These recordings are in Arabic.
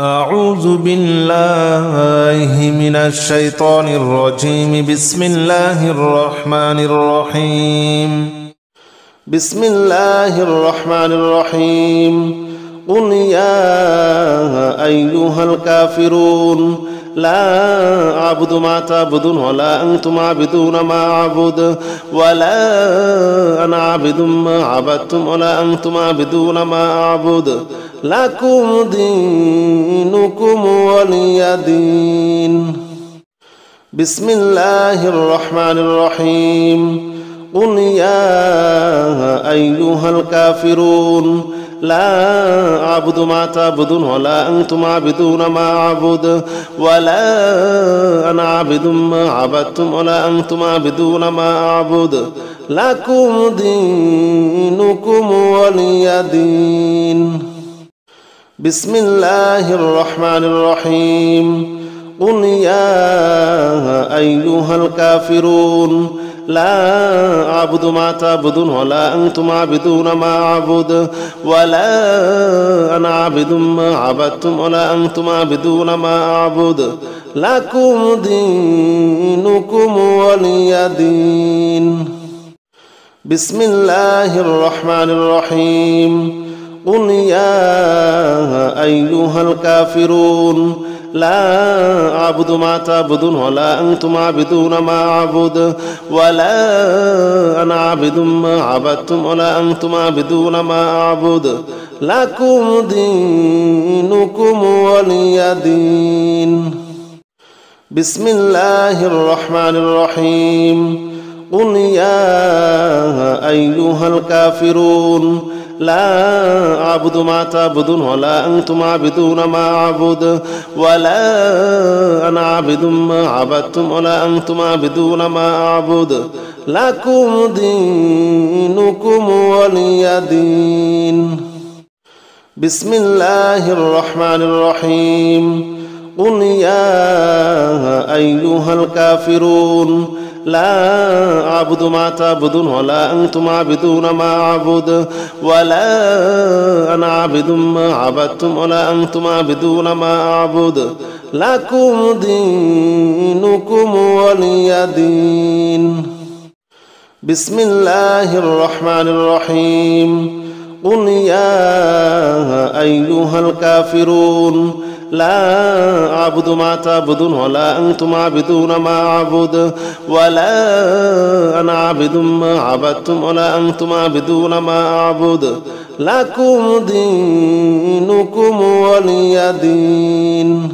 أعوذ بالله من الشيطان الرجيم. بسم الله الرحمن الرحيم. بسم الله الرحمن الرحيم. قل يا أيها الكافرون لا أعبد ما تعبدون ولا أنتم عابدون ما أعبد ولا أنا عابد ما عبدتم ولا أنتم عابدون ما أعبد لكم دينكم ولي دين. بسم الله الرحمن الرحيم. قل يا أيها الكافرون لا أعبد ما تعبدون ولا أنتم عابدون ما أعبد ولا أنا عابد ما عبدتم ولا أنتم عابدون ما أعبد لكم دينكم ولي دين. بسم الله الرحمن الرحيم. قل يا أيها الكافرون لا أعبد ما تعبدون ولا أنتم عابدون ما أعبد ولا أنا عابد ما عبدتم ولا أنتم عابدون ما أعبد لكم دينكم ولي دين. بسم الله الرحمن الرحيم. قل يا أيها الكافرون لا أعبد ما تعبدون ولا أنتم عابدون ما أعبد ولا أنا عابد ما عبدتم ولا أنتم عابدون ما أعبد لكم دينكم ولي دين. بسم الله الرحمن الرحيم. قل يا أيها الكافرون لا أعبد ما تعبدون ولا أنتم عابدون ما أعبد ولا أنا عابد ما عبدتم ولا أنتم عابدون ما أعبد لكم دينكم ولي دين. بسم الله الرحمن الرحيم. قل يا أيها الكافرون لا أعبد ما تعبدون ولا أنتم عابدون ما أعبد ولا أنا عابد ما عبدتم ولا أنتم عابدون ما أعبد لكم دينكم ولي دين. بسم الله الرحمن الرحيم. قل يا أيها الكافرون لا أعبد ما تعبدون ولا أنتم عابدون ما أعبد ولا أنا عابد ما عبدتم ولا أنتم عابدون ما أعبد لكم دينكم ولي دين.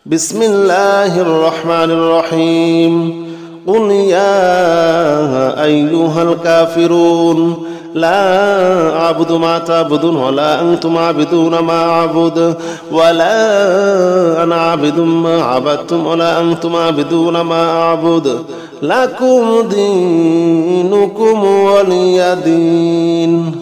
بسم الله الرحمن الرحيم. قل يا أيها الكافرون لا أعبد ما تعبدون ولا أنتم عابدون ما أعبد ولا أنا عابد ما عبدتم ولا أنتم عابدون ما أعبد لكم دينكم ولي دين.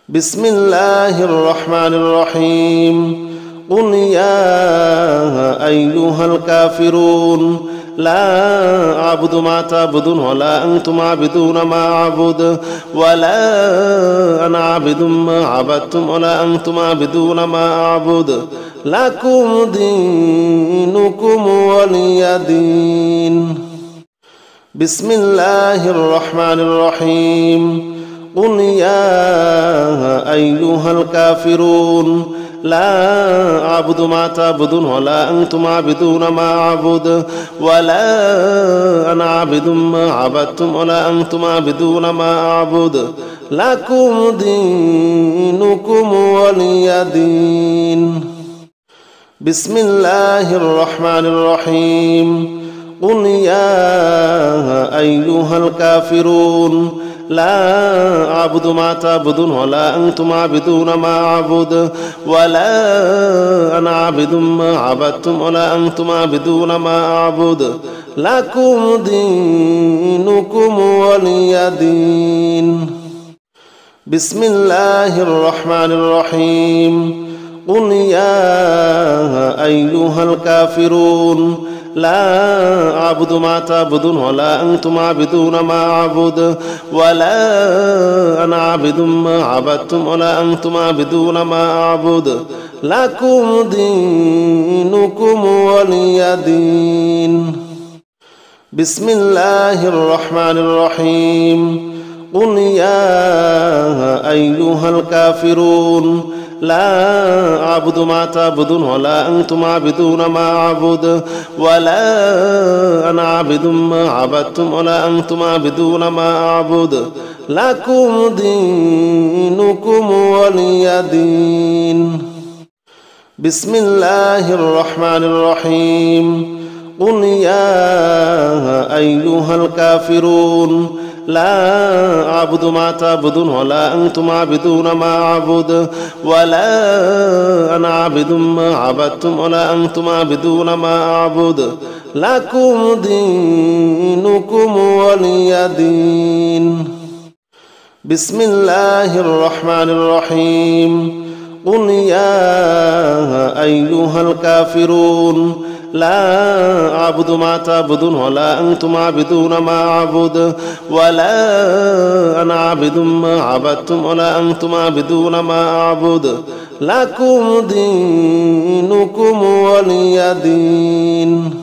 بسم الله الرحمن الرحيم. قل يا أيها الكافرون لا أعبد ما تعبدون ولا أنتم عابدون ما أعبد ولا أنا عابد ما عبدتم ولا أنتم عابدون ما أعبد لكم دينكم ولي دين. بسم الله الرحمن الرحيم. قل يا أيها الكافرون لا أعبد ما تعبدون ولا أنتم عابدون ما أعبد ولا أنا عابد ما عبدتم ولا أنتم عابدون ما أعبد لكم دينكم ولي دين. بسم الله الرحمن الرحيم. قل يا أيها الكافرون لا أعبد ما تعبدون ولا أنتم عابدون ما أعبد ولا أنا عابد ما عبدتم ولا أنتم عابدون ما أعبد لكم دينكم ولي دين. بسم الله الرحمن الرحيم. قل يا أيها الكافرون لا أعبد ما تعبدون ولا أنتم عابدون ما أعبد ولا أنا عابد ما عبدتم ولا أنتم عابدون ما أعبد لكم دينكم ولي دين. بسم الله الرحمن الرحيم. قل يا أيها الكافرون لا أعبد ما تعبدون ولا أنتم عابدون ما أعبد ولا أنا عابد ما عبدتم ولا أنتم عابدون ما أعبد لكم دينكم ولي دين. بسم الله الرحمن الرحيم. قل يا أيها الكافرون لا أعبد ما تعبدون ولا أنتم عابدون ما أعبد ولا أنا عابد ما عبدتم ولا أنتم عابدون ما أعبد لكم دينكم ولي دين. بسم الله الرحمن الرحيم. قل يا أيها الكافرون لا أعبد ما تعبدون ولا أنتم عابدون ما أعبد ولا أنا عابد ما عبدتم ولا أنتم عابدون ما أعبد لكم دينكم ولي دين.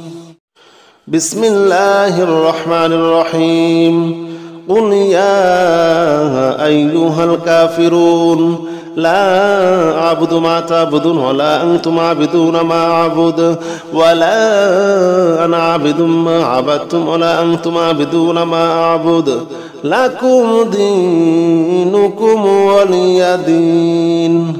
بسم الله الرحمن الرحيم. قل يا أيها الكافرون لا أعبد ما تعبدون ولا أنتم عابدون ما أعبد ولا أنا عابد ما عبدتم ولا أنتم عابدون ما أعبد لكم دينكم ولي دين.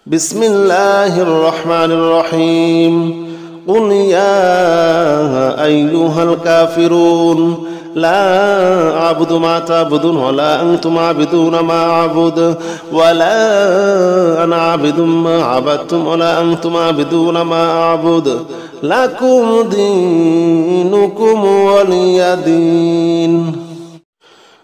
بسم الله الرحمن الرحيم. قل يا أيها الكافرون لا أعبد ما تعبدون ولا أنتم عابدون ما أعبد ولا أنا عابد ما عبدتم ولا أنتم عابدون ما أعبد لكم دينكم ولي دين.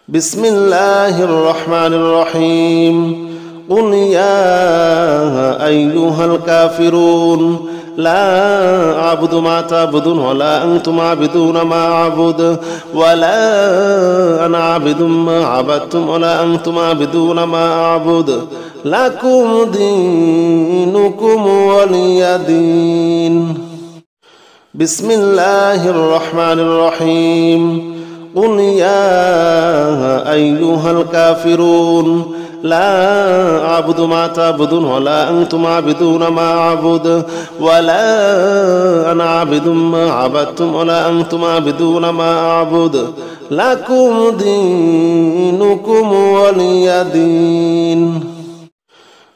بسم الله الرحمن الرحيم. قل يا أيها الكافرون لا أعبد ما تعبدون ولا أنتم عابدون ما أعبد ولا أنا عابد ما عبدتم ولا أنتم عابدون ما أعبد لكم دينكم ولي دين. بسم الله الرحمن الرحيم. قل يا أيها الكافرون لا أعبد ما تعبدون ولا أنتم عابدون ما أعبد ولا أنا عابد ما عبدتم ولا أنتم عابدون ما أعبد لكم دينكم ولي دين.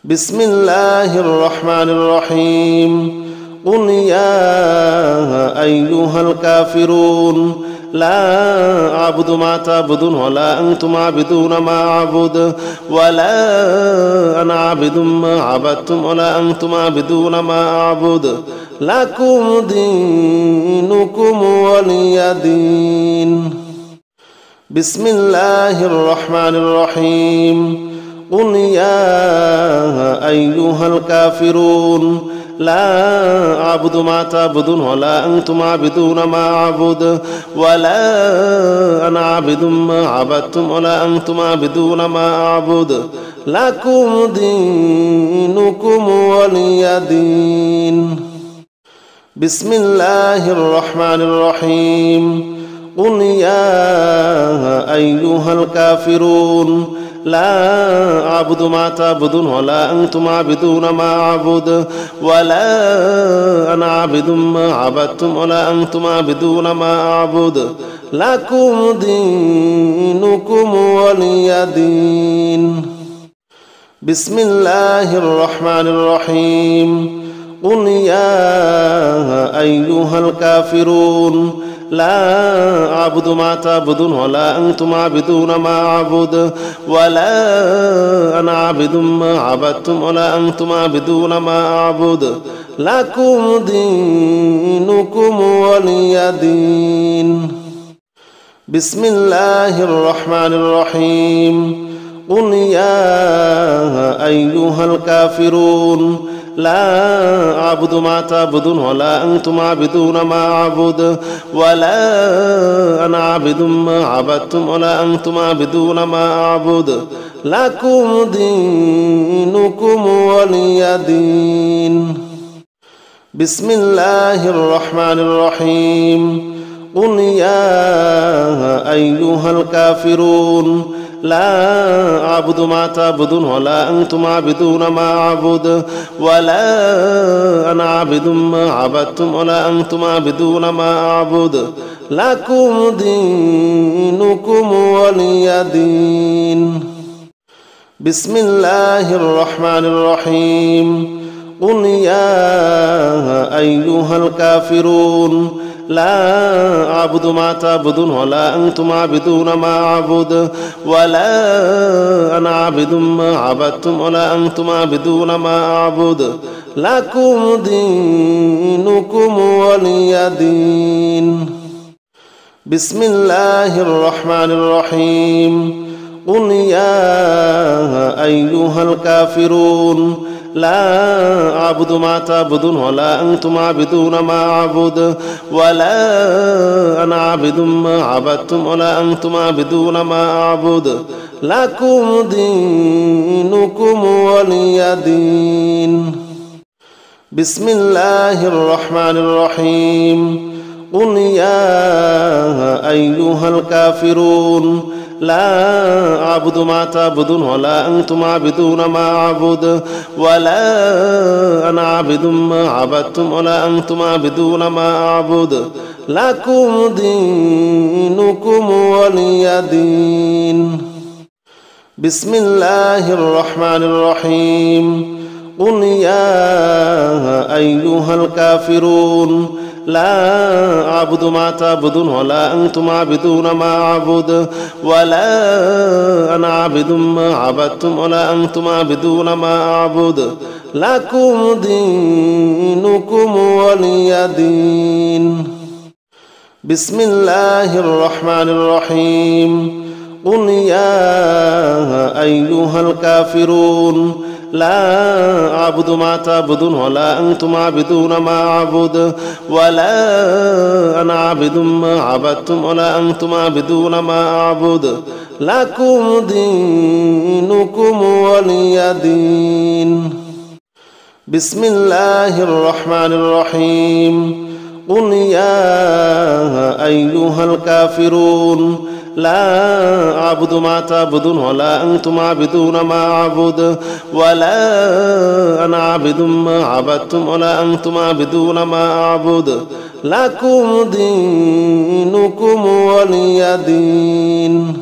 بسم الله الرحمن الرحيم. قل يا أيها الكافرون لا أعبد ما تعبدون ولا أنتم عابدون ما أعبد ولا أنا عابد ما عبدتم ولا أنتم عابدون ما أعبد لكم دينكم ولي دين. بسم الله الرحمن الرحيم. قل يا أيها الكافرون لا أعبد ما تعبدون ولا أنتم عابدون ما أعبد ولا أنا عابد ما عبدتم ولا أنتم عابدون ما أعبد لكم دينكم ولي دين. بسم الله الرحمن الرحيم. قل يا أيها الكافرون لا أعبد ما تعبدون ولا أنتم عابدون ما أعبد ولا أنا عابد ما عبدتم ولا أنتم عابدون ما أعبد لكم دينكم ولي دين. بسم الله الرحمن الرحيم. قل يا أيها الكافرون لا أعبد ما تعبدون ولا أنتم عابدون ما أعبد ولا أنا عابد ما عبدتم ولا أنتم عابدون ما أعبد لكم دينكم ولي دين. بسم الله الرحمن الرحيم. قل يا أيها الكافرون لا أعبد ما تعبدون ولا أنتم عابدون ما أعبد ولا أنا عابد ما عبدتم ولا أنتم عابدون ما أعبد لكم دينكم ولي دين. بسم الله الرحمن الرحيم. قل يا أيها الكافرون لا أعبد ما تعبدون ولا أنتم عابدون ما أعبد ولا أنا عابد ما عبدتم ولا أنتم عابدون ما أعبد لكم دينكم ولي دين. بسم الله الرحمن الرحيم. قل يا أيها الكافرون لا أعبد ما تعبدون ولا أنتم عابدون ما أعبد ولا أنا عابد ما عبدتم ولا أنتم عابدون ما أعبد لكم دينكم ولي دين. بسم الله الرحمن الرحيم. قل يا أيها الكافرون لا أعبد ما تعبدون ولا أنتم عابدون ما أعبد ولا أنا عابد ما عبدتم ولا أنتم عابدون ما أعبد لكم دينكم ولي دين. بسم الله الرحمن الرحيم. قل يا أيها الكافرون لا أعبد ما تعبدون ولا أنتم عابدون ما أعبد ولا أنا عابد ما عبدتم ولا أنتم عابدون ما أعبد لكم دينكم ولي دين. بسم الله الرحمن الرحيم. قل يا أيها الكافرون لا أعبد ما تعبدون ولا أنتم عابدون ما أعبد ولا أنا عابد ما عبدتم ولا أنتم عابدون ما أعبد لكم دينكم ولي دين. بسم الله الرحمن الرحيم. قل يا أيها الكافرون لا أعبد ما تعبدون ولا أنتم عابدون ما أعبد ولا أنا عابد ما عبدتم ولا أنتم عابدون ما أعبد لكم دينكم ولي دين. بسم الله الرحمن الرحيم. قل يا أيها الكافرون لا أعبد ما تعبدون ولا أنتم عابدون ما أعبد ولا أنا عابد ما عبدتم ولا أنتم عابدون ما أعبد لكم دينكم ولي دين.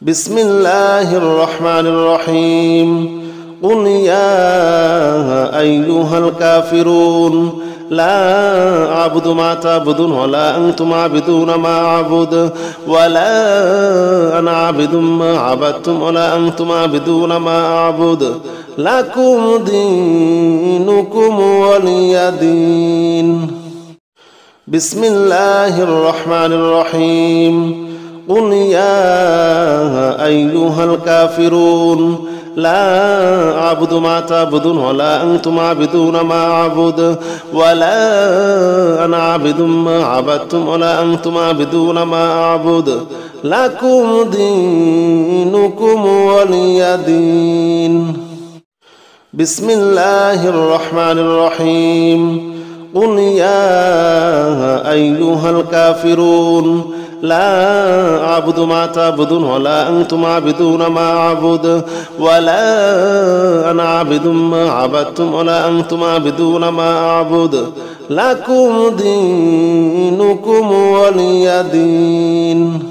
بسم الله الرحمن الرحيم. قل يا أيها الكافرون لا أعبد ما تعبدون ولا أنتم عابدون ما أعبد ولا أنا عابد ما عبدتم ولا أنتم عابدون ما أعبد لكم دينكم ولي دين. بسم الله الرحمن الرحيم. قل يا أيها الكافرون لا أعبد ما تعبدون ولا أنتم عابدون ما أعبد ولا أنا عابد ما عبدتم ولا أنتم عابدون ما أعبد لكم دينكم ولي دين. بسم الله الرحمن الرحيم. قل يا أيها الكافرون لا أعبد ما تعبدون ولا أنتم عابدون ما أعبد ولا أنا عابد ما عبدتم ولا أنتم عابدون ما أعبد لكم دينكم ولي دين.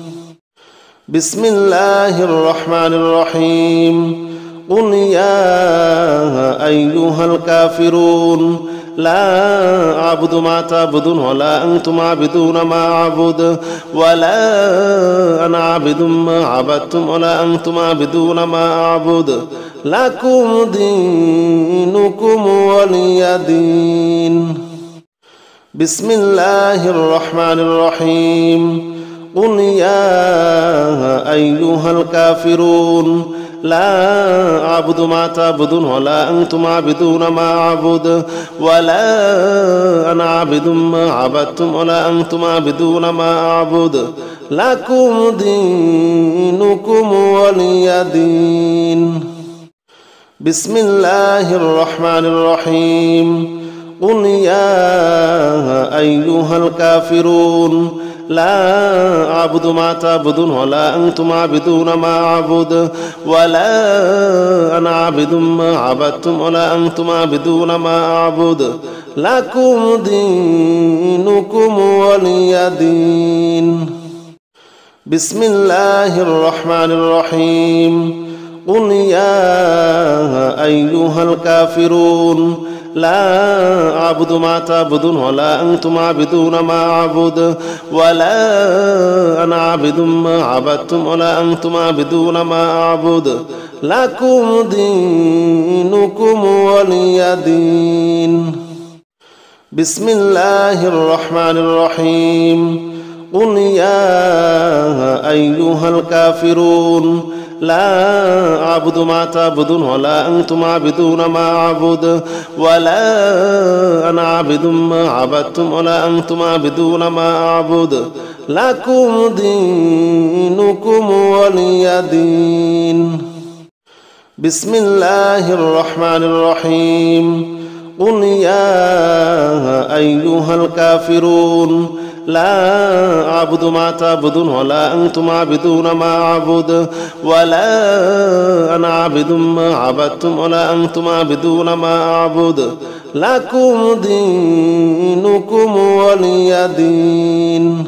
بسم الله الرحمن الرحيم. قل يا أيها الكافرون لا أعبد ما تعبدون ولا أنتم عابدون ما أعبد ولا أنا عابد ما عبدتم ولا أنتم عابدون ما أعبد لكم دينكم ولي دين. بسم الله الرحمن الرحيم. قل يا أيها الكافرون لا أعبد ما تعبدون ولا أنتم عابدون ما أعبد ولا أنا عابد ما عبدتم ولا أنتم عابدون ما أعبد لكم دينكم ولي دين. بسم الله الرحمن الرحيم. قل يا أيها الكافرون لا أعبد ما تعبدون ولا أنتم عابدون ما أعبد ولا أنا عابد ما عبدتم ولا أنتم عابدون ما أعبد لكم دينكم ولي دين. بسم الله الرحمن الرحيم. قل يا أيها الكافرون لا أعبد ما تعبدون ولا أنتم عابدون ما أعبد ولا أنا عابد ما عبدتم ولا أنتم عابدون ما أعبد لكم دينكم ولي دين. بسم الله الرحمن الرحيم. قل يا أيها الكافرون لا أعبد ما تعبدون ولا أنتم عابدون ما أعبد ولا أنا عابد ما عبدتم ولا أنتم عابدون ما أعبد لكم دينكم ولي دين. بسم الله الرحمن الرحيم. قل يا أيها الكافرون لا أعبد ما تعبدون ولا أنتم عابدون ما أعبد ولا أنا عابد ما عبدتم ولا أنتم عابدون ما أعبد لكم دينكم ولي دين.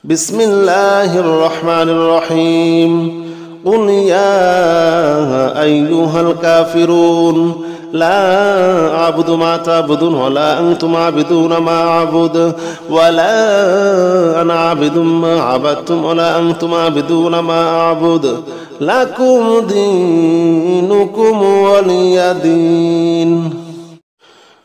بسم الله الرحمن الرحيم. قل يا أيها الكافرون لا أعبد ما تعبدون ولا أنتم عابدون ما أعبد ولا أنا عابد ما عبدتم ولا أنتم عابدون ما أعبد لكم دينكم ولي دين.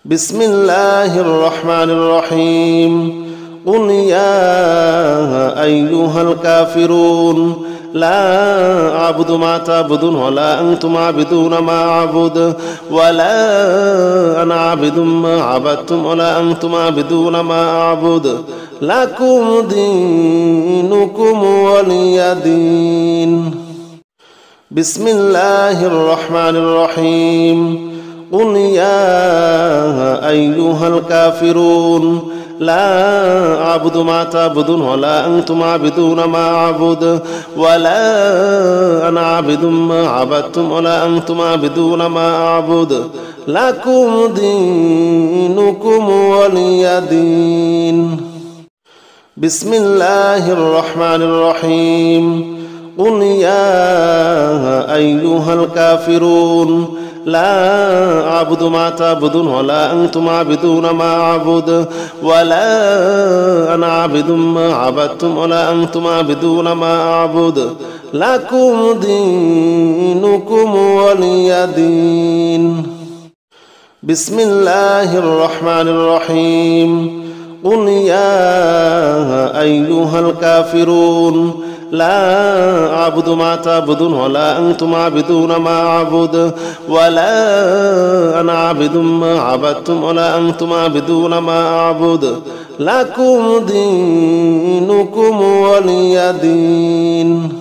بسم الله الرحمن الرحيم. قل يا أيها الكافرون لا أعبد ما تعبدون ولا أنتم عابدون ما أعبد ولا أنا عابد ما عبدتم ولا أنتم عابدون ما أعبد لكم دينكم ولي دين. بسم الله الرحمن الرحيم. قل يا أيها الكافرون لا أعبد ما تعبدون ولا أنتم عابدون ما أعبد ولا أنا عابد ما عبدتم ولا أنتم عابدون ما أعبد لكم دينكم ولي دين. بسم الله الرحمن الرحيم. قل يا أيها الكافرون لا أعبد ما تعبدون ولا أنتم عابدون ما أعبد ولا أنا عابد ما عبدتم ولا أنتم عابدون ما أعبد لكم دينكم ولي دين. بسم الله الرحمن الرحيم. قل يا أيها الكافرون لا أعبد ما تعبدون ولا أنتم عابدون ما أعبد ولا أنا عابد ما عبدتم ولا أنتم عابدون ما أعبد لكم دينكم ولي دين.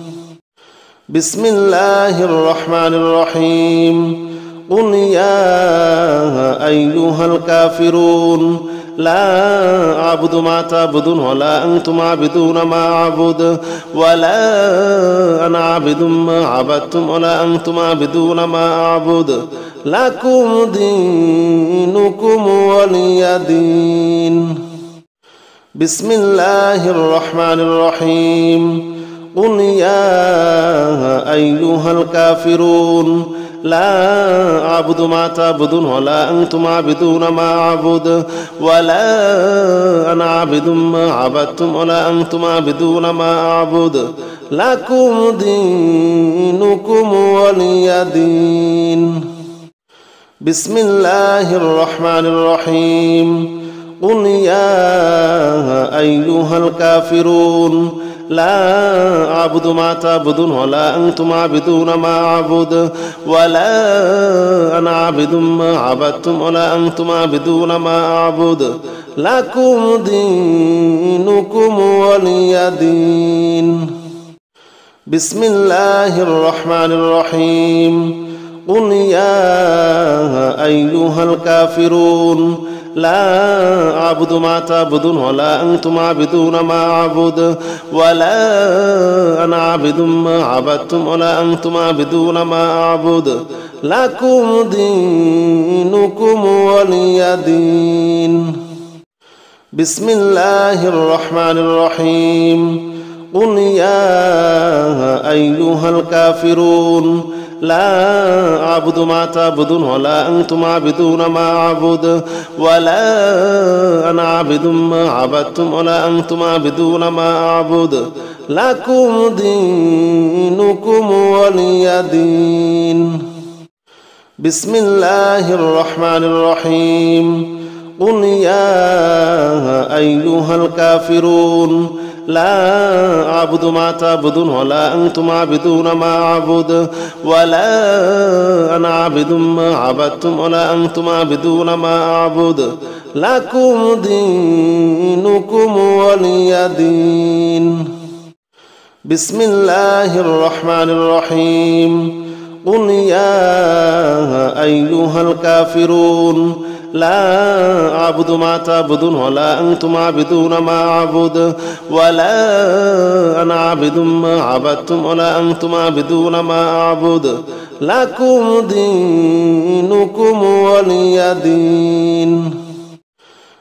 بسم الله الرحمن الرحيم. قل يا أيها الكافرون لا أعبد ما تعبدون ولا أنتم عابدون ما أعبد ولا أنا عابد ما عبدتم ولا أنتم عابدون ما أعبد لكم دينكم ولي دين. بسم الله الرحمن الرحيم. قل يا أيها الكافرون لا أعبد ما تعبدون ولا أنتم عابدون ما أعبد ولا أنا عابد ما عبدتم ولا أنتم عابدون ما أعبد لكم دينكم ولي دين. بسم الله الرحمن الرحيم. قل يا أيها الكافرون لا أعبد ما تعبدون ولا أنتم عابدون ما أعبد ولا أنا عابد ما عبدتم ولا أنتم عابدون ما أعبد لكم دينكم ولي دين. بسم الله الرحمن الرحيم. قل يا أيها الكافرون لا أعبد ما تعبدون ولا أنتم عابدون ما أعبد ولا أنا عابد ما عبدتم ولا أنتم عابدون ما أعبد لكم دينكم ولي دين. بسم الله الرحمن الرحيم. قل يا أيها الكافرون لا أعبد ما تعبدون ولا أنتم عابدون ما أعبد ولا أنا عابد ما عبدتم ولا أنتم عابدون ما أعبد لكم دينكم ولي دين. بسم الله الرحمن الرحيم. قل يا أيها الكافرون لا أعبد ما تعبدون ولا أنتم عابدون ما أعبد ولا أنا عابد ما عبدتم ولا أنتم عابدون ما أعبد لكم دينكم ولي دين. بسم الله الرحمن الرحيم. قل يا أيها الكافرون لا أعبد ما تعبدون ولا أنتم عابدون ما أعبد ولا أنا عابد ما عبدتم ولا أنتم عابدون ما أعبد لكم دينكم ولي دين.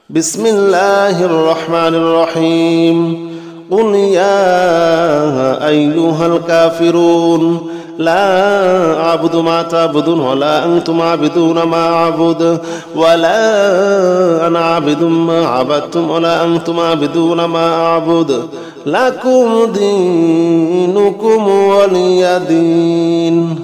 بسم الله الرحمن الرحيم. قل يا أيها الكافرون لا أعبد ما تعبدون ولا أنتم عابدون ما أعبد ولا أنا عابد ما عبدتم ولا أنتم عابدون ما أعبد لكم دينكم ولي دين.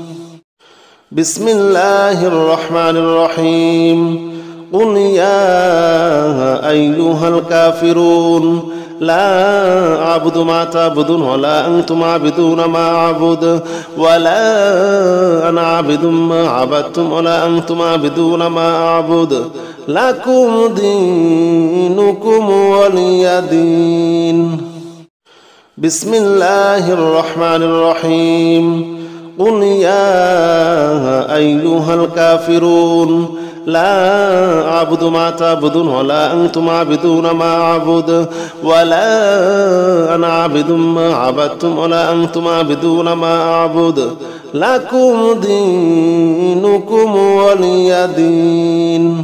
بسم الله الرحمن الرحيم. قل يا أيها الكافرون لا أعبد ما تعبدون ولا أنتم عابدون ما أعبد ولا أنا عابد ما عبدتم ولا أنتم عابدون ما أعبد لكم دينكم ولي دين. بسم الله الرحمن الرحيم. قل يا أيها الكافرون لا أعبد ما تعبدون ولا أنتم عابدون ما أعبد ولا أنا عابد ما عبدتم ولا أنتم عابدون ما أعبد لكم دينكم ولي دين.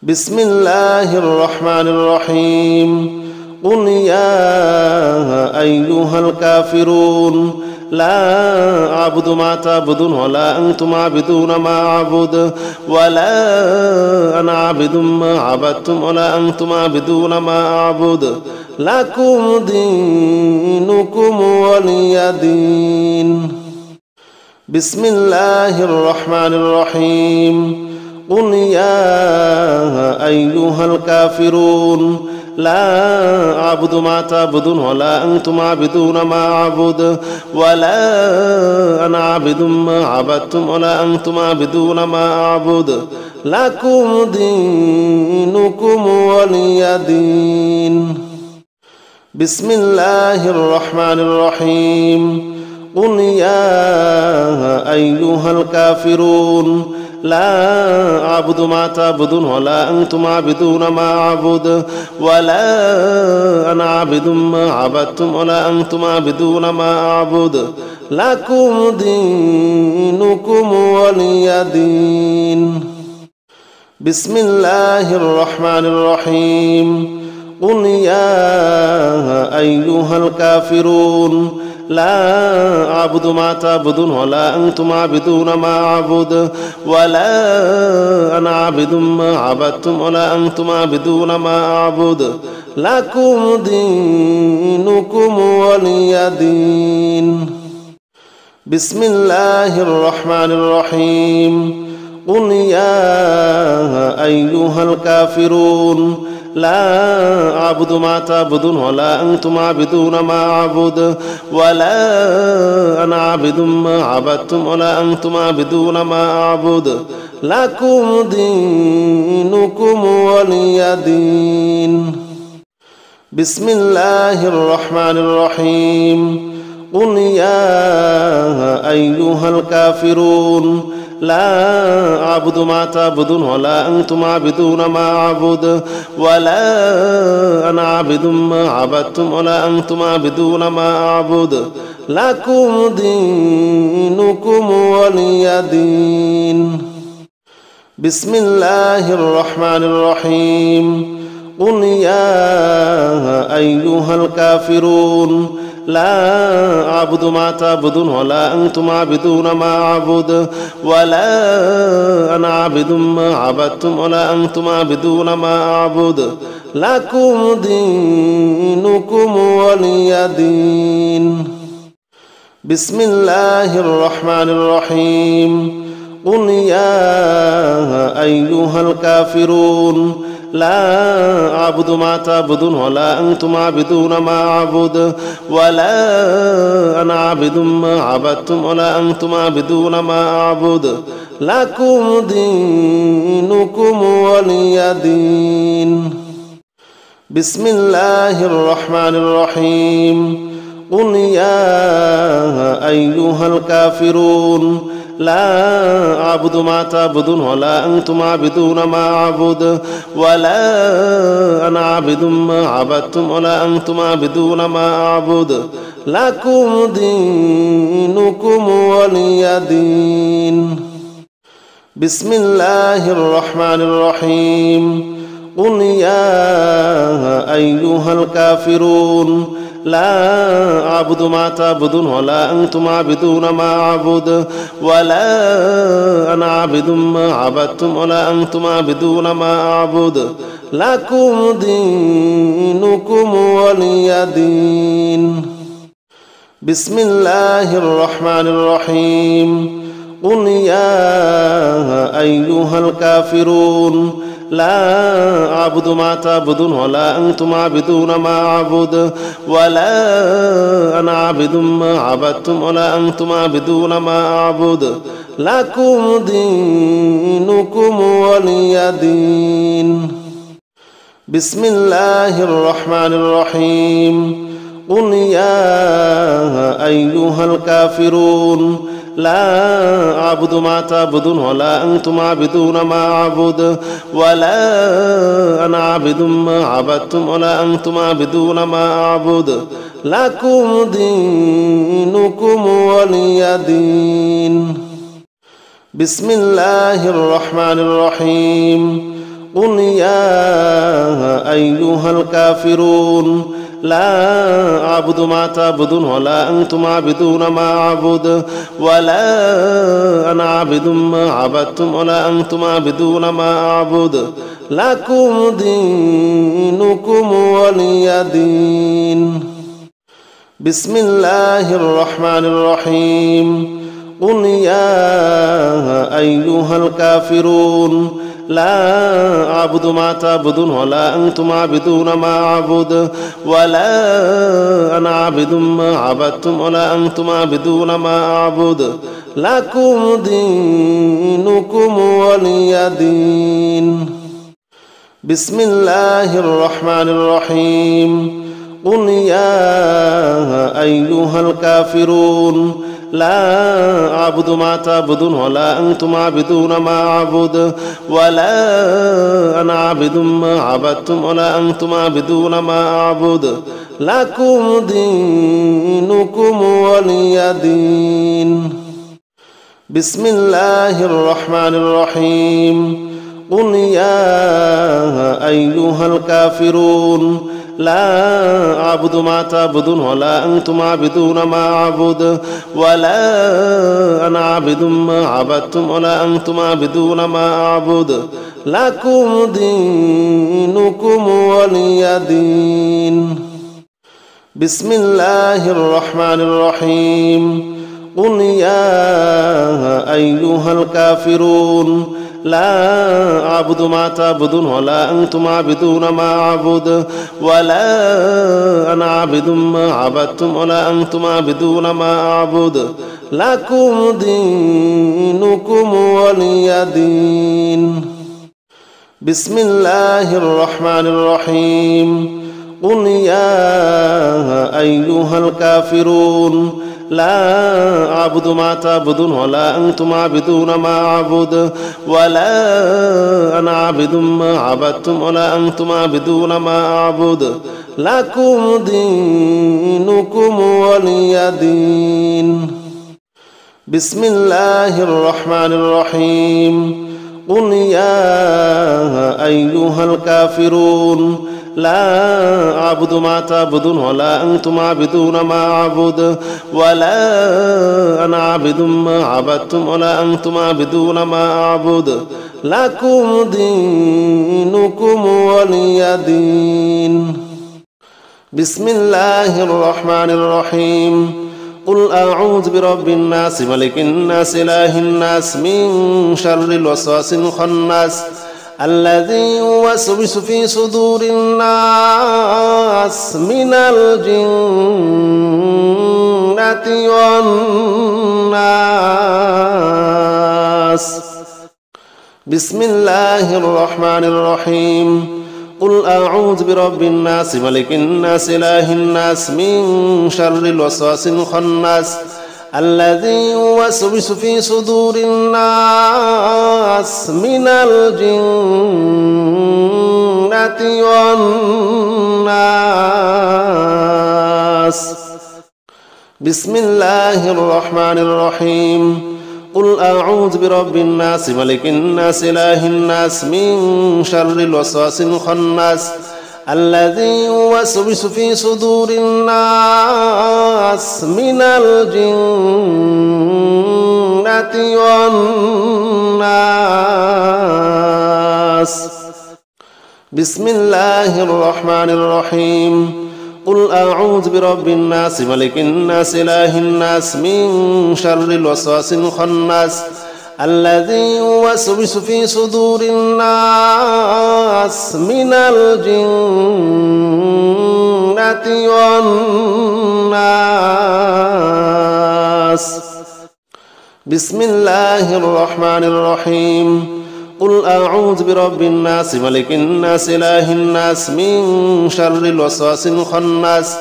بسم الله الرحمن الرحيم. قل يا أيها الكافرون لا أعبد ما تعبدون ولا أنتم عابدون ما أعبد ولا أنا عابد ما عبدتم ولا أنتم عابدون ما أعبد لكم دينكم ولي دين. بسم الله الرحمن الرحيم. قل يا أيها الكافرون لا أعبد ما تعبدون ولا أنتم عابدون ما أعبد ولا أنا عابد ما عبدتم ولا أنتم عابدون ما أعبد لكم دينكم ولي دين. بسم الله الرحمن الرحيم. قل يا أيها الكافرون لا أعبد ما تعبدون ولا أنتم عابدون ما أعبد ولا أنا عابد ما عبدتم ولا أنتم عابدون ما أعبد لكم دينكم ولي دين. بسم الله الرحمن الرحيم. قل يا أيها الكافرون لا أعبد ما تعبدون ولا أنتم عابدون ما أعبد ولا أنا عابد ما عبدتم ولا أنتم عابدون ما أعبد لكم دينكم ولي دين. بسم الله الرحمن الرحيم. قل يا أيها الكافرون لا أعبد ما تعبدون ولا أنتم عابدون ما أعبد ولا أنا عابد ما عبدتم ولا أنتم عابدون ما أعبد لكم دينكم ولي دين. بسم الله الرحمن الرحيم. قل يا أيها الكافرون لا أعبد ما تعبدون ولا أنتم عابدون ما أعبد ولا أنا عابد ما عبدتم ولا أنتم عابدون ما أعبد لكم دينكم ولي دين. بسم الله الرحمن الرحيم. قل يا أيها الكافرون لا أعبد ما تعبدون ولا أنتم عابدون ما أعبد ولا أنا عابد ما عبدتم ولا أنتم عابدون ما أعبد لكم دينكم ولي دين. بسم الله الرحمن الرحيم. قل يا أيها الكافرون لا أعبد ما تعبدون ولا أنتم عابدون ما أعبد ولا أنا عابد ما عبدتم ولا أنتم عابدون ما أعبد لكم دينكم ولي دين. بسم الله الرحمن الرحيم. قل يا أيها الكافرون لا أعبد ما تعبدون ولا أنتم عابدون ما أعبد ولا أنا عابد ما عبدتم ولا أنتم عابدون ما أعبد لكم دينكم ولي دين. بسم الله الرحمن الرحيم. قل يا أيها الكافرون لا أعبد ما تعبدون ولا أنتم عابدون ما أعبد ولا أنا عابد ما عبدتم ولا أنتم عابدون ما أعبد لكم دينكم ولي دين. بسم الله الرحمن الرحيم. قل يا أيها الكافرون لا أعبد ما تعبدون ولا أنتم عابدون ما أعبد ولا أنا عابد ما عبدتم ولا أنتم عابدون ما أعبد لكم دينكم ولي دين. بسم الله الرحمن الرحيم. قل يا أيها الكافرون لا أعبد ما تعبدون ولا أنتم عابدون ما أعبد ولا أنا عابد ما عبدتم ولا أنتم عابدون ما أعبد لكم دينكم ولي دين. بسم الله الرحمن الرحيم. قل يا أيها الكافرون لا أعبد ما تعبدون ولا أنتم عابدون ما أعبد ولا أنا عابد ما عبدتم ولا أنتم عابدون ما أعبد لكم دينكم ولي دين. بسم الله الرحمن الرحيم. قل يا أيها الكافرون لا أعبد ما تعبدون ولا أنتم عابدون ما أعبد ولا أنا عابد ما عبدتم ولا أنتم عابدون ما أعبد لكم دينكم ولي دين. بسم الله الرحمن الرحيم. قل يا أيها الكافرون لا أعبد ما تعبدون ولا أنتم عابدون ما أعبد ولا أنا عابد ما عبدتم ولا أنتم عابدون ما أعبد لكم دينكم ولي دين. بسم الله الرحمن الرحيم. قل يا أيها الكافرون لا أعبد ما تعبدون ولا أنتم عابدون ما أعبد ولا أنا عابد ما عبدتم ولا أنتم عابدون ما أعبد لكم دينكم ولي دين. بسم الله الرحمن الرحيم. قل يا لا أعبد ما تعبدون ولا أنتم عابدون ما أعبد ولا أنا عابد ما عبدتم ولا أنتم عابدون ما أعبد لكم دينكم ولي دين. بسم الله الرحمن الرحيم. قل يا أيها الكافرون لا أعبد ما تعبدون ولا أنتم عابدون ما أعبد ولا أنا عابد ما عبدتم ولا أنتم عابدون ما أعبد لكم دينكم ولي دين. بسم الله الرحمن الرحيم. قل يا أيها الكافرون لا أعبد ما تعبدون ولا أنتم عابدون ما أعبد ولا أنا عابد ما عبدتم ولا أنتم عابدون ما أعبد لكم دينكم ولي دين. بسم الله الرحمن الرحيم. قل يا أيها الكافرون لا أعبد ما تعبدون ولا أنتم عابدون ما أعبد ولا أنا عابد ما عبدتم ولا أنتم عابدون ما أعبد لكم دينكم ولي دين. بسم الله الرحمن الرحيم. قل يا أيها الكافرون لا أعبد ما تعبدون ولا أنتم عابدون ما أعبد ولا أنا عابد ما عبدتم ولا أنتم عابدون ما أعبد لكم دينكم ولي دين. بسم الله الرحمن الرحيم. قل أعوذ برب الناس ملك الناس إله الناس من شر الوسواس الخناس الذي يوسوس في صدور الناس من الجنة والناس. بسم الله الرحمن الرحيم. قل أعوذ برب الناس ملك الناس إله الناس من شر الوسواس الخناس الذي يوسوس في صدور الناس من الجنة والناس. بسم الله الرحمن الرحيم. قل أعوذ برب الناس ملك الناس إله الناس من شر الوسواس الخناس الذي يوسوس في صدور الناس من الجنة والناس. بسم الله الرحمن الرحيم. قل أعوذ برب الناس ملك الناس إله الناس من شر الوسواس الخناس الذي يوسوس في صدور الناس من الجنة والناس. بسم الله الرحمن الرحيم. قل أعوذ برب الناس ملك الناس إله الناس من شر الوسواس الخناس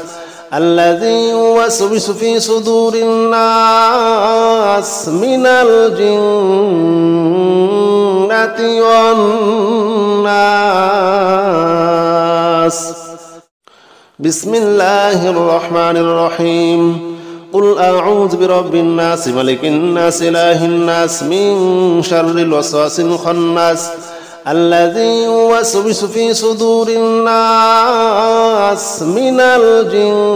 الذي يوسوس في صدور الناس من الجنة والناس. بسم الله الرحمن الرحيم. قل أعوذ برب الناس ملك الناس إله الناس من شر الوسواس الخناس الذي يوسوس في صدور الناس من الجنة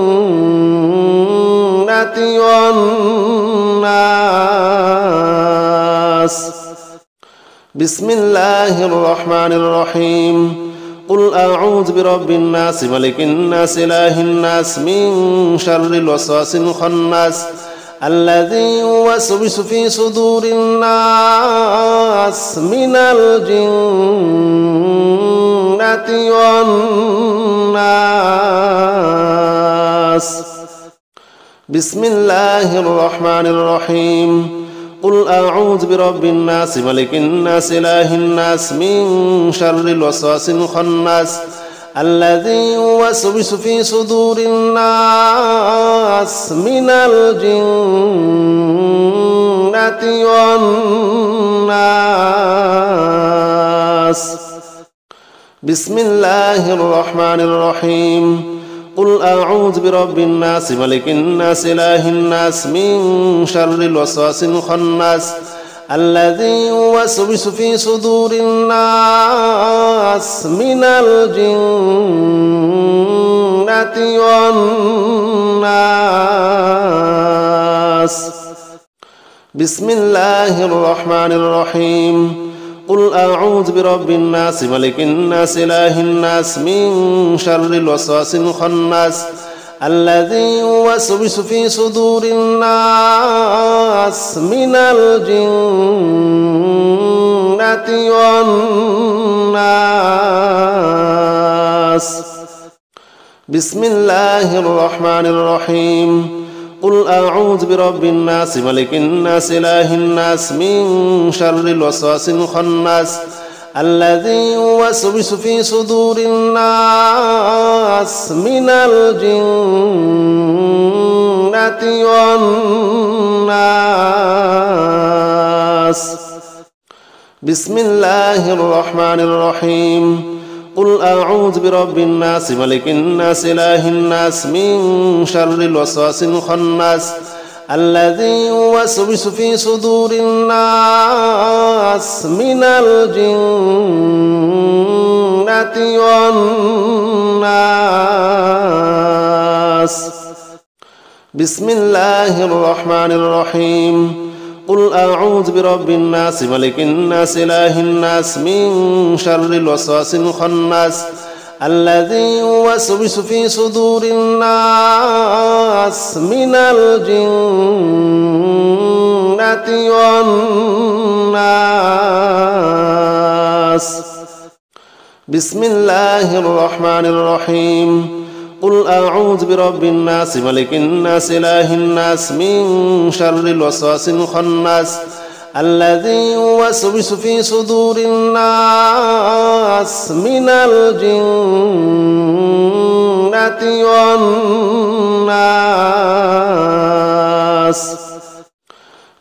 والناس. بسم الله الرحمن الرحيم. قل أعوذ برب الناس ملك الناس إله الناس من شر الوسواس الخناس الذي يوسوس في صدور الناس من الجنة والناس. بسم الله الرحمن الرحيم. قل أعوذ برب الناس ملك الناس إله الناس من شر الوسواس الخناس الذي يوسوس في صدور الناس من الجنة والناس. بسم الله الرحمن الرحيم. قل أعوذ برب الناس ملك الناس إله الناس من شر الوسواس الخناس الذي يوسوس في صدور الناس من الجنة والناس. بسم الله الرحمن الرحيم. قل أعوذ برب الناس ملك الناس إله الناس من شر الوسواس الخناس الذي يوسوس في صدور الناس من الجنة والناس. بسم الله الرحمن الرحيم. قل أعوذ برب الناس ملك الناس إله الناس من شر الوسواس الخناس الذي يوسوس في صدور الناس من الجنة والناس. بسم الله الرحمن الرحيم. قل أعوذ برب الناس ملك الناس إله الناس من شر الوسواس الخناس الذي يوسوس في صدور الناس من الجنة والناس. بسم الله الرحمن الرحيم. قل أعوذ برب الناس ملك الناس إله الناس من شر الوسواس الخناس الذي يوسوس في صدور الناس من الجنة والناس. بسم الله الرحمن الرحيم. قل أعوذ برب الناس ملك الناس إله الناس من شر الوسواس الخناس الذي يوسوس في صدور الناس من الجنة والناس.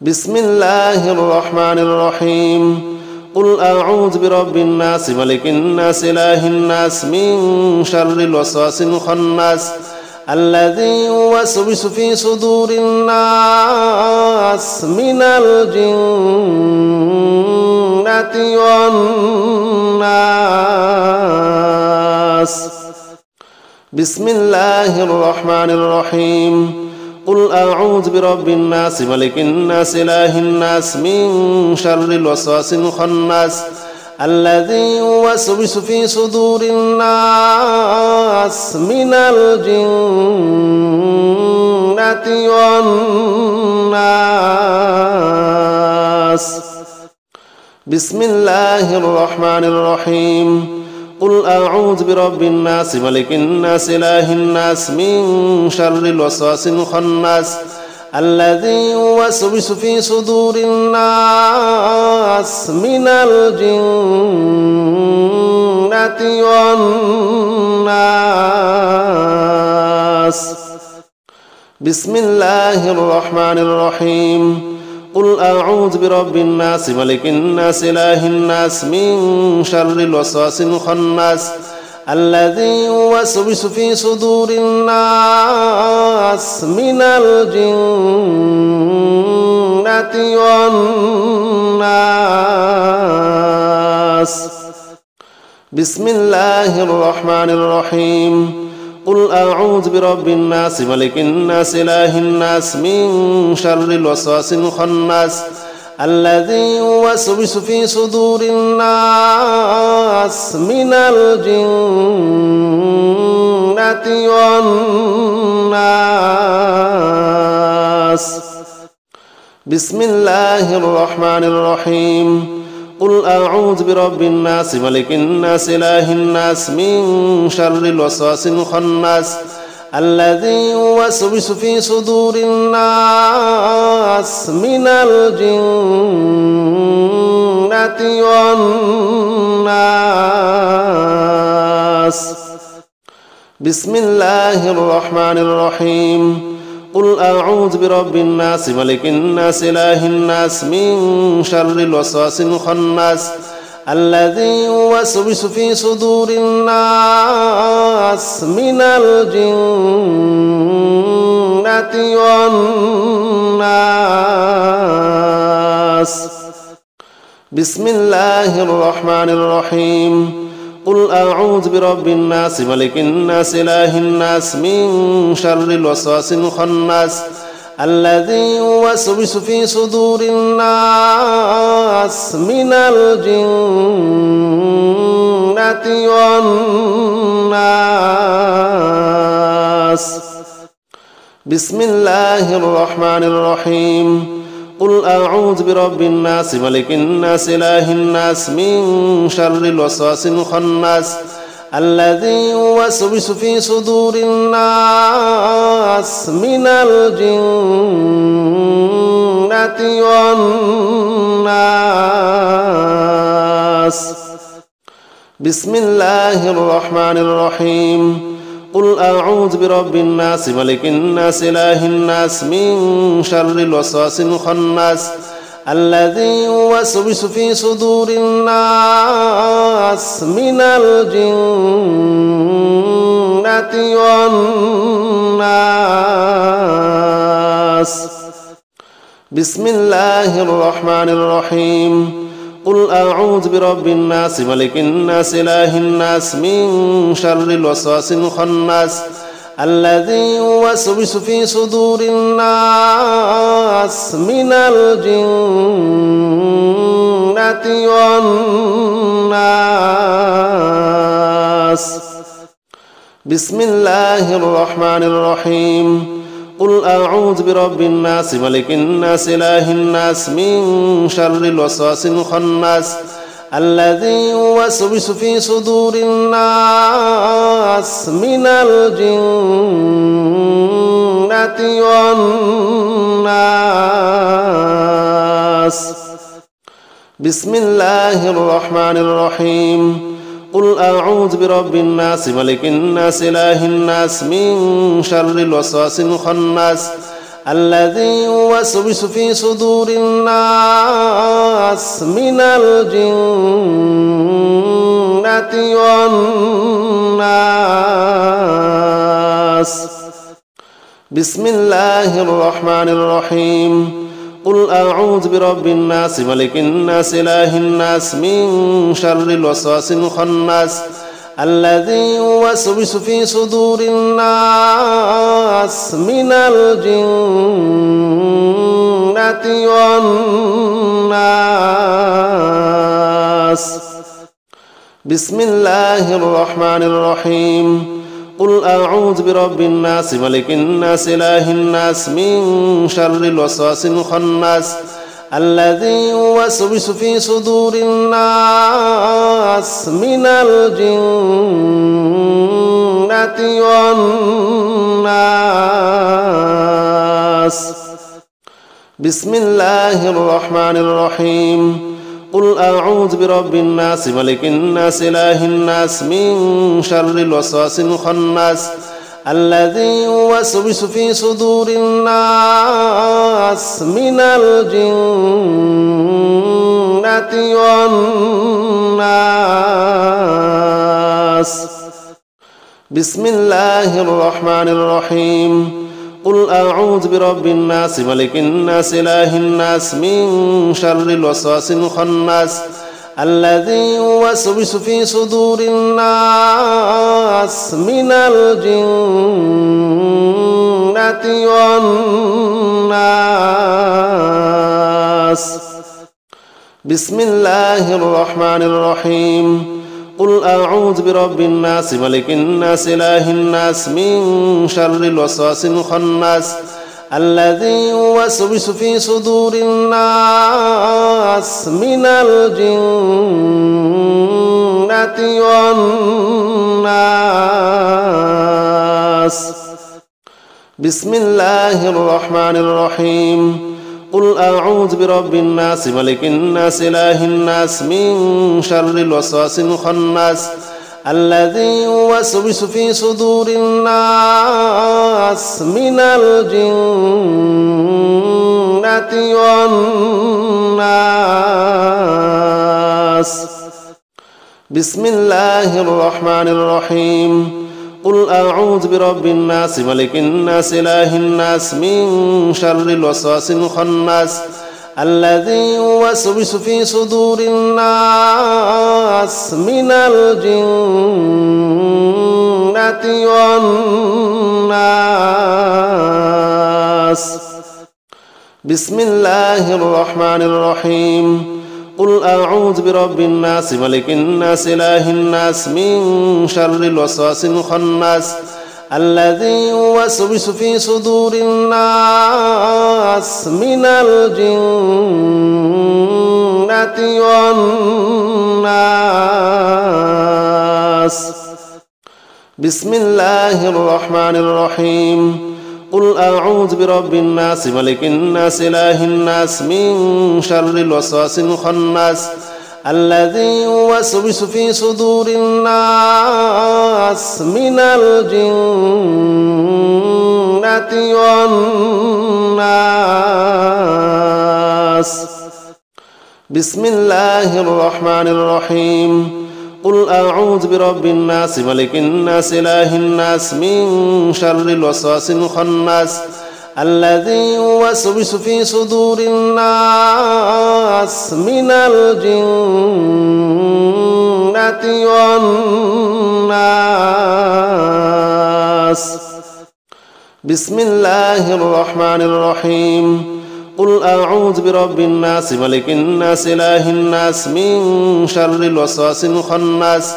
بسم الله الرحمن الرحيم. قل أعوذ برب الناس ملك الناس إله الناس من شر الوسواس الخناس الذي يوسوس في صدور الناس من الجنة والناس. بسم الله الرحمن الرحيم. قل أعوذ برب الناس ملك الناس إله الناس من شر الوسواس الخناس الذي يوسوس في صدور الناس من الجنة والناس. بسم الله الرحمن الرحيم. قل أعوذ برب الناس ملك الناس إله الناس من شر الوسواس الخناس الذي يوسوس في صدور الناس من الجنة والناس. بسم الله الرحمن الرحيم. قل أعوذ برب الناس ملك الناس إله الناس من شر الوسواس الخناس الذي يوسوس في صدور الناس من الجنة والناس. بسم الله الرحمن الرحيم. قل أعوذ برب الناس ملك الناس إله الناس من شر الوسواس الخناس الذي يوسوس في صدور الناس من الجنة والناس. بسم الله الرحمن الرحيم. قل أعوذ برب الناس ملك الناس إله الناس من شر الوسواس الخناس الذي يوسوس في صدور الناس من الجنة والناس. بسم الله الرحمن الرحيم. قل أعوذ برب الناس ملك الناس إله الناس من شر الوسواس الخناس الذي يوسوس في صدور الناس من الجنة والناس. بسم الله الرحمن الرحيم. قل أعوذ برب الناس ملك الناس إله الناس من شر الوسواس الخناس الذي يوسوس في صدور الناس من الجنة والناس. بسم الله الرحمن الرحيم. قل أعوذ برب الناس ملك الناس إله الناس من شر الوسواس الخناس الذي يوسوس في صدور الناس من الجنة والناس. بسم الله الرحمن الرحيم. قل أعوذ برب الناس ملك الناس إله الناس من شر الوسواس الخناس الذي يوسوس في صدور الناس من الجنة والناس. بسم الله الرحمن الرحيم. قل أعوذ برب الناس ملك الناس إله الناس من شر الوسواس الخناس الذي يوسوس في صدور الناس من الجنة والناس. بسم الله الرحمن الرحيم. قل أعوذ برب الناس ملك الناس إله الناس من شر الوسواس الخناس الذي يوسوس في صدور الناس من الجنة والناس. بسم الله الرحمن الرحيم. قل أعوذ برب الناس ملك الناس إله الناس من شر الوسواس الخناس الذي يوسوس في صدور الناس من الجنة والناس. بسم الله الرحمن الرحيم. قل أعوذ برب الناس ملك الناس إله الناس من شر الوسواس الخناس الذي يوسوس في صدور الناس من الجنة والناس. بسم الله الرحمن الرحيم. قل أعوذ برب الناس ملك الناس إله الناس من شر الوسواس الخناس الذي يوسوس في صدور الناس من الجنة والناس. بسم الله الرحمن الرحيم. قل أعوذ برب الناس ملك الناس إله الناس من شر الوسواس الخناس الذي يوسوس في صدور الناس من الجنة والناس. بسم الله الرحمن الرحيم. قل أعوذ برب الناس ملك الناس إله الناس من شر الوسواس الخناس الذي يوسوس في صدور الناس من الجنة والناس. بسم الله الرحمن الرحيم. قل أعوذ برب الناس ملك الناس إله الناس من شر الوسواس الخناس الذي يوسوس في صدور الناس من الجنة والناس. بسم الله الرحمن الرحيم. قل أعوذ برب الناس ملك الناس إله الناس من شر الوسواس الخناس الذي يوسوس في صدور الناس من الجنة والناس. بسم الله الرحمن الرحيم. قل أعوذ برب الناس ملك الناس إله الناس من شر الوسواس الخناس الذي يوسوس في صدور الناس من الجنة والناس. بسم الله الرحمن الرحيم. قل أعوذ برب الناس ملك الناس إله الناس من شر الوسواس الخناس الذي يوسوس في صدور الناس من الجنة والناس. بسم الله الرحمن الرحيم. قل أعوذ برب الناس ملك الناس إله الناس من شر الوسواس الخناس الذي يوسوس في صدور الناس من الجنة والناس. بسم الله الرحمن الرحيم. قل أعوذ برب الناس ملك الناس إله الناس من شر الوسواس الخناس الذي يوسوس في صدور الناس من الجنة والناس. بسم الله الرحمن الرحيم. قل أعوذ برب الناس ملك الناس إله الناس من شر الوسواس الخناس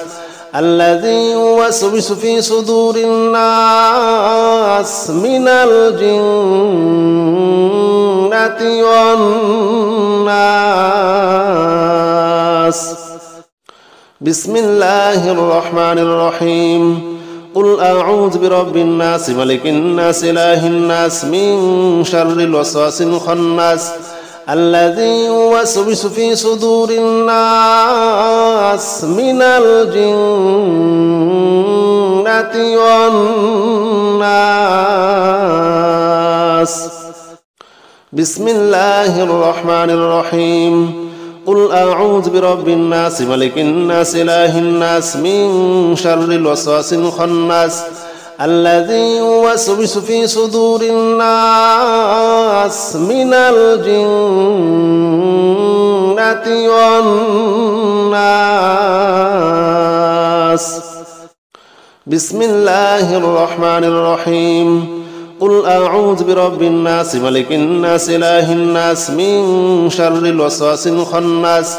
الذي يوسوس في صدور الناس من الجنة والناس. بسم الله الرحمن الرحيم. قل أعوذ برب الناس ملك الناس إله الناس من شر الوسواس الخناس الذي يوسوس في صدور الناس من الجنة والناس. بسم الله الرحمن الرحيم. قل أعوذ برب الناس ملك الناس إله الناس من شر الوسواس الخناس الذي يوسوس في صدور الناس من الجنة والناس. بسم الله الرحمن الرحيم. قل أعوذ برب الناس ملك الناس إله الناس من شر الوسواس الخناس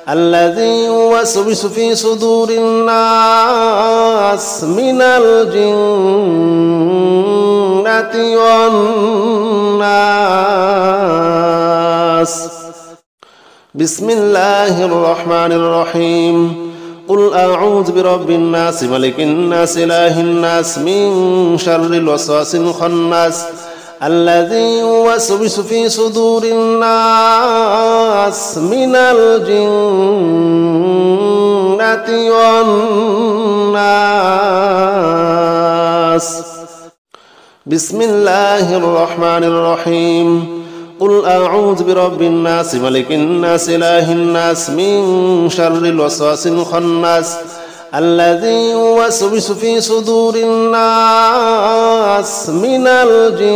الذي يوسوس في صدور الناس من الجنة والناس. بسم الله الرحمن الرحيم. قل أعوذ برب الناس ملك الناس إله الناس من شر الوسواس الخناس الذي يوسوس في صدور الناس من الجنة والناس. بسم الله الرحمن الرحيم. قل أعوذ برب الناس ملك الناس إله الناس من شر الوسواس الخناس الذي يوسوس في صدور الناس من الجنة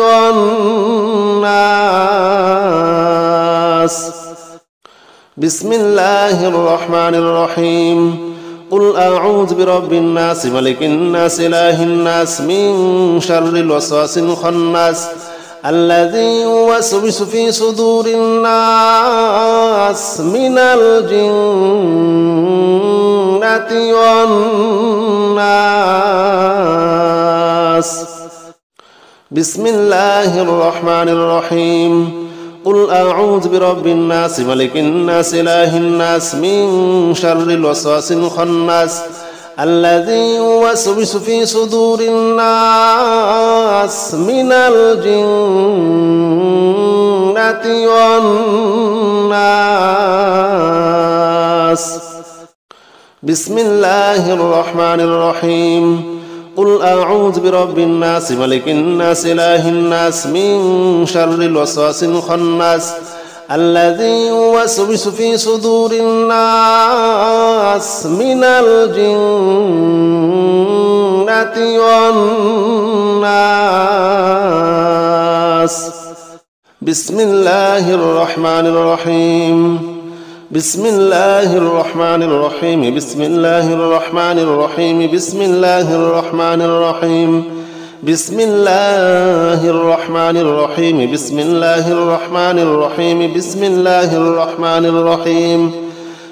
والناس. بسم الله الرحمن الرحيم. قل أعوذ برب الناس ملك الناس إله الناس من شر الوسواس الخناس الذي يوسوس في صدور الناس من الجنة والناس. بسم الله الرحمن الرحيم. قل أعوذ برب الناس ملك الناس إله الناس من شر الوسواس الخناس الذي يوسوس في صدور الناس من الجنة والناس. بسم الله الرحمن الرحيم. قل أعوذ برب الناس ملك الناس إله الناس من شر الوسواس الخناس الذي يوسوس في صدور الناس من الجنة والناس. بسم الله الرحمن الرحيم. بسم الله الرحمن الرحيم. بسم الله الرحمن الرحيم. بسم الله الرحمن الرحيم. بسم الله الرحمن الرحيم. بسم الله الرحمن الرحيم. بسم الله الرحمن الرحيم.